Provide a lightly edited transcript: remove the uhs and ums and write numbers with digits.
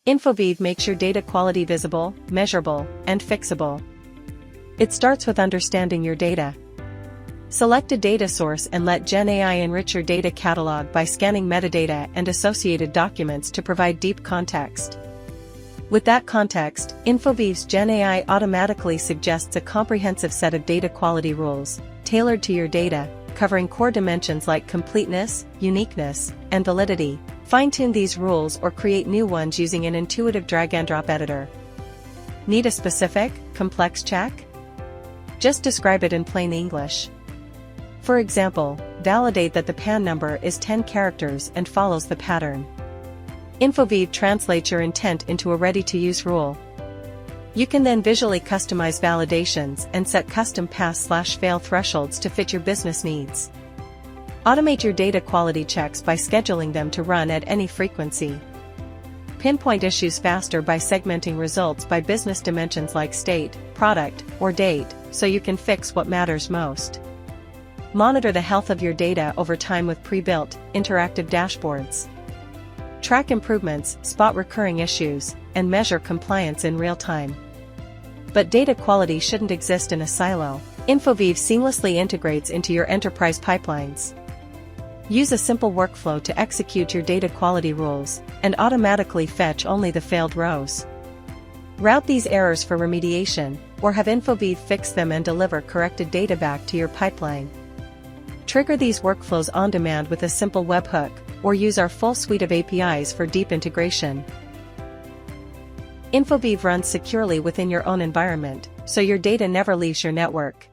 Infoveave makes your data quality visible, measurable, and fixable. It starts with understanding your data. Select a data source and let GenAI enrich your data catalog by scanning metadata and associated documents to provide deep context. With that context, Infoveave's GenAI automatically suggests a comprehensive set of data quality rules, tailored to your data, covering core dimensions like completeness, uniqueness, and validity. Fine-tune these rules or create new ones using an intuitive drag-and-drop editor. Need a specific, complex check? Just describe it in plain English. For example, validate that the PAN number is 10 characters and follows the pattern. Infoveave translates your intent into a ready-to-use rule. You can then visually customize validations and set custom pass/fail thresholds to fit your business needs. Automate your data quality checks by scheduling them to run at any frequency. Pinpoint issues faster by segmenting results by business dimensions like state, product, or date, so you can fix what matters most. Monitor the health of your data over time with pre-built, interactive dashboards. Track improvements, spot recurring issues, and measure compliance in real time. But data quality shouldn't exist in a silo. Infoveave seamlessly integrates into your enterprise pipelines. Use a simple workflow to execute your data quality rules, and automatically fetch only the failed rows. Route these errors for remediation, or have Infoveave fix them and deliver corrected data back to your pipeline. Trigger these workflows on demand with a simple webhook, or use our full suite of APIs for deep integration. Infoveave runs securely within your own environment, so your data never leaves your network.